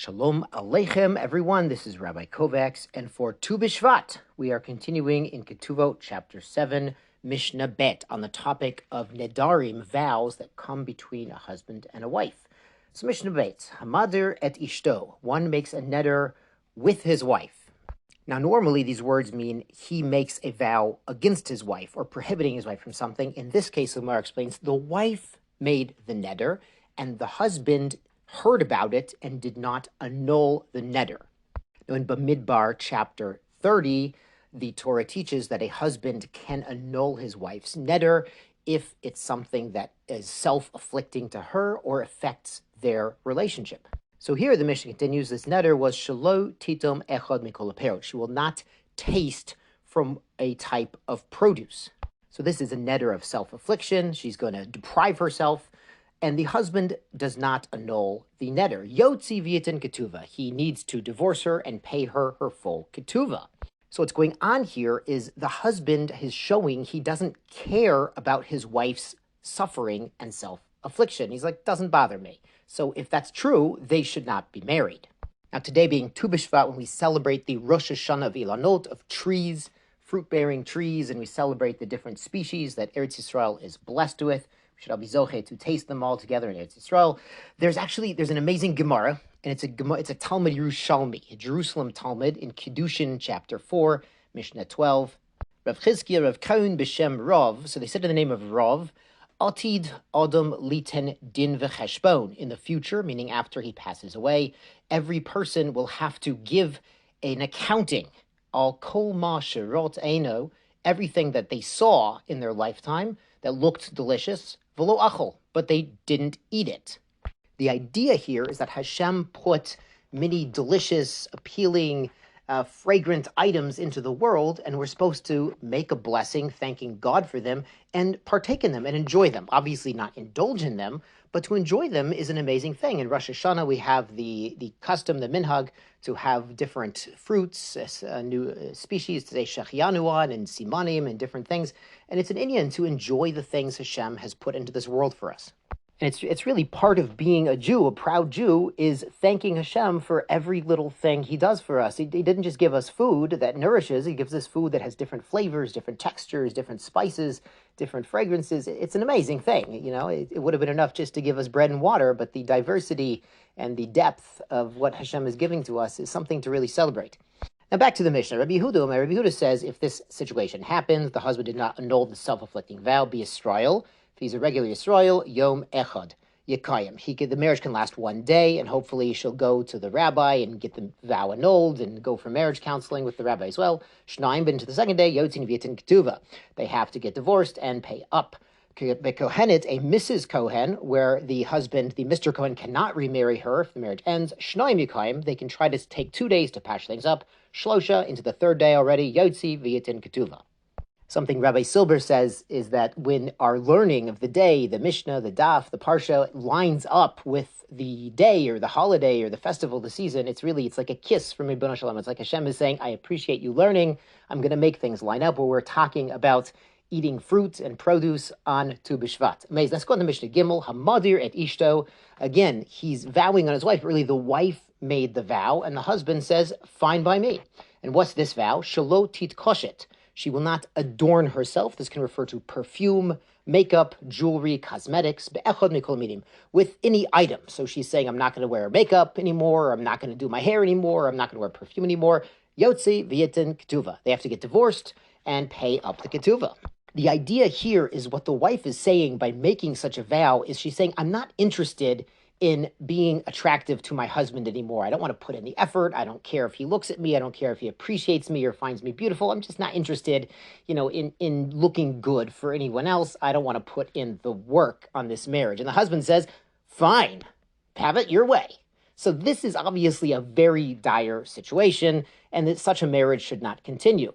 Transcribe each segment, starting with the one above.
Shalom Aleichem, everyone. This is Rabbi Kovacs, and for Tu B'Shvat, we are continuing in Ketubot, chapter 7, Mishnah Bet, on the topic of nedarim, vows that come between a husband and a wife. So Mishnah Bet, Hamadir et Ishto, one makes a neder with his wife. Now, normally these words mean he makes a vow against his wife or prohibiting his wife from something. In this case, the Gemara explains the wife made the neder, and the husband heard about it and did not annul the neder. Now in Bamidbar chapter 30, the Torah teaches that a husband can annul his wife's neder if it's something that is self-afflicting to her or affects their relationship. So here the Mishnah continues, this neder was shelo titom echad mikol haperot. She will not taste from a type of produce. So this is a neder of self-affliction. She's going to deprive herself. And the husband does not annul the neder. Yotzi v'yitin ketuva. He needs to divorce her and pay her her full ketuva. So what's going on here is the husband is showing he doesn't care about his wife's suffering and self-affliction. He's like, doesn't bother me. So if that's true, they should not be married. Now today being Tu B'Shvat, when we celebrate the Rosh Hashanah of Ilanot, of trees, fruit-bearing trees, and we celebrate the different species that Eretz Yisrael is blessed with, we should all be zoche to taste them all together in Eretz Yisrael. There's an amazing Gemara, and it's a Talmud Yerushalmi, a Jerusalem Talmud in Kiddushin chapter 4, Mishnah 12. Rav Chizkiah, Rav Kaun b'Shem Rav, so they said in the name of Rav, Atid Adam Liten Din V'Cheshbon. In the future, meaning after he passes away, every person will have to give an accounting. Al kol ma sherot eino, everything that they saw in their lifetime that looked delicious, v'lo achol, but they didn't eat it. The idea here is that Hashem put many delicious, appealing, fragrant items into the world, and we're supposed to make a blessing, thanking God for them, and partake in them and enjoy them. Obviously not indulge in them, but to enjoy them is an amazing thing. In Rosh Hashanah, we have the custom, the minhag, to have different fruits, new species, today shechianuan and simanim and different things. And it's an inyan to enjoy the things Hashem has put into this world for us. And it's really part of being a Jew, a proud Jew, is thanking Hashem for every little thing he does for us. He didn't just give us food that nourishes, he gives us food that has different flavors, different textures, different spices, different fragrances. It's an amazing thing. You know, it would have been enough just to give us bread and water, but the diversity and the depth of what Hashem is giving to us is something to really celebrate. Now back to the Mishnah. Rabbi Yehuda says if this situation happens, the husband did not annul the self-afflicting vow, be Yisrael. If he's a regular Yisrael, Yom Echad, Yekayim. The marriage can last one day, and hopefully she'll go to the rabbi and get the vow annulled and go for marriage counseling with the rabbi as well. Shnaim, but into the second day, Yotzin V'yitin Ketuva. They have to get divorced and pay up. Bekohenet, a Mrs. Kohen, where the husband, the Mr. Kohen, cannot remarry her if the marriage ends. Shnaim Yekayim, they can try to take 2 days to patch things up. Shlosha, into the third day already, Yotzi V'yitin Ketuva. Something Rabbi Silber says is that when our learning of the day, the Mishnah, the Daf, the Parsha, lines up with the day or the holiday or the festival, the season, it's like a kiss from Ribono Shel Olam. It's like Hashem is saying, I appreciate you learning. I'm going to make things line up where we're talking about eating fruit and produce on Tu B'Shvat. Amazing. Let's go on to Mishnah Gimel, Hamadir et Ishto. Again, he's vowing on his wife, but really the wife made the vow, and the husband says, fine by me. And what's this vow? Shelo titkoshet. She will not adorn herself. This can refer to perfume, makeup, jewelry, cosmetics, with any item. So she's saying, I'm not going to wear makeup anymore, I'm not going to do my hair anymore, I'm not going to wear perfume anymore. Yotzi v'yitin ketuva. They have to get divorced and pay up the ketuva. The idea here is what the wife is saying by making such a vow is she's saying, I'm not interested in being attractive to my husband anymore. I don't want to put in the effort. I don't care if he looks at me. I don't care if he appreciates me or finds me beautiful. I'm just not interested, in looking good for anyone else. I don't want to put in the work on this marriage. And the husband says, fine, have it your way. So this is obviously a very dire situation, and that such a marriage should not continue.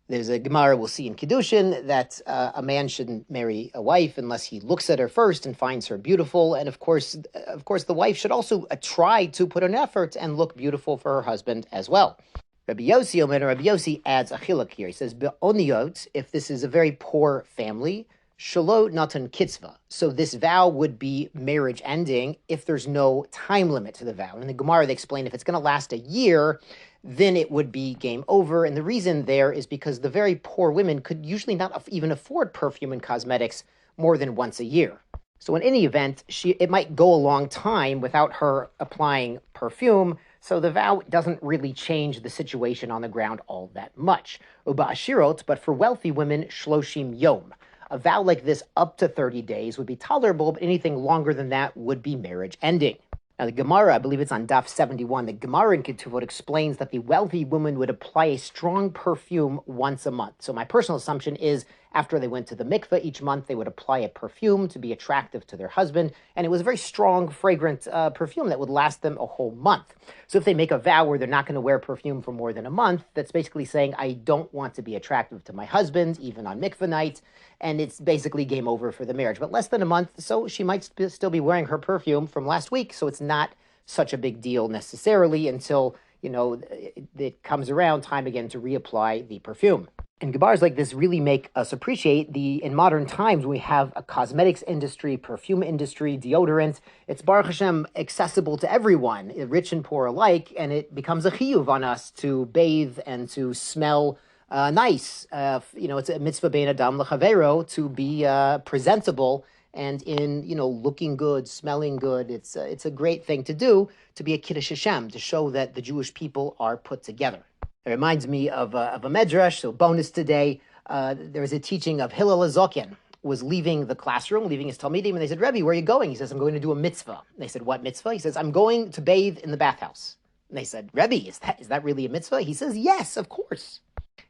There's a Gemara we'll see in Kiddushin that a man shouldn't marry a wife unless he looks at her first and finds her beautiful. And of course, the wife should also try to put an effort and look beautiful for her husband as well. Rabbi Yossi adds a chiluk here. He says, Be'oniot, if this is a very poor family, Shalo natan kitzva. So this vow would be marriage ending if there's no time limit to the vow. In the Gemara, they explain if it's going to last a year, then it would be game over. And the reason there is because the very poor women could usually not even afford perfume and cosmetics more than once a year. So in any event, it might go a long time without her applying perfume, so the vow doesn't really change the situation on the ground all that much. Uba ashirot, but for wealthy women, shloshim yom. A vow like this up to 30 days would be tolerable, but anything longer than that would be marriage ending. Now, the Gemara, I believe it's on Daf 71, the Gemara in Ketubot explains that the wealthy woman would apply a strong perfume once a month. So my personal assumption is after they went to the mikveh each month, they would apply a perfume to be attractive to their husband, and it was a very strong, fragrant perfume that would last them a whole month. So if they make a vow where they're not going to wear perfume for more than a month, that's basically saying, I don't want to be attractive to my husband, even on mikveh night, and it's basically game over for the marriage. But less than a month, so she might still be wearing her perfume from last week, so it's not such a big deal necessarily until, it comes around time again to reapply the perfume. And Gebars like this really make us appreciate in modern times, we have a cosmetics industry, perfume industry, deodorant. It's Baruch Hashem accessible to everyone, rich and poor alike, and it becomes a chiyuv on us to bathe and to smell nice. It's a mitzvah bein adam lechavero to be presentable and in looking good, smelling good. It's a great thing to do, to be a kiddush Hashem, to show that the Jewish people are put together. It reminds me of a medrash, so bonus today. There was a teaching of Hillel HaZoken, was leaving the classroom, leaving his Talmidim, and they said, Rebbe, where are you going? He says, I'm going to do a mitzvah. And they said, what mitzvah? He says, I'm going to bathe in the bathhouse. And they said, Rebbe, is that really a mitzvah? He says, yes, of course.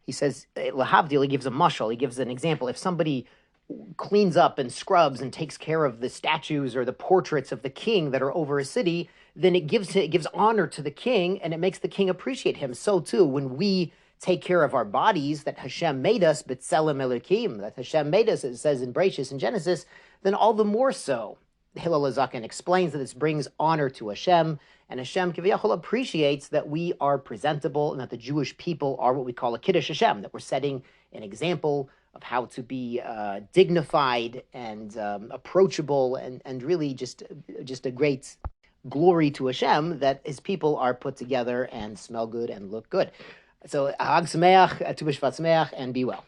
He says, Lahavdil, he gives a mashal, he gives an example. If somebody cleans up and scrubs and takes care of the statues or the portraits of the king that are over a city, then it gives honor to the king, and it makes the king appreciate him. So too, when we take care of our bodies that Hashem made us, b'tselem Elokim, that Hashem made us, it says in Bereshis and Genesis, then all the more so. Hillel HaZaken explains that this brings honor to Hashem, and Hashem Kiviyachol appreciates that we are presentable and that the Jewish people are what we call a Kiddush Hashem, that we're setting an example of how to be dignified and approachable and really just a great glory to Hashem that his people are put together and smell good and look good. So, Hag Sameach, Tu B'Shvat Sameach, and be well.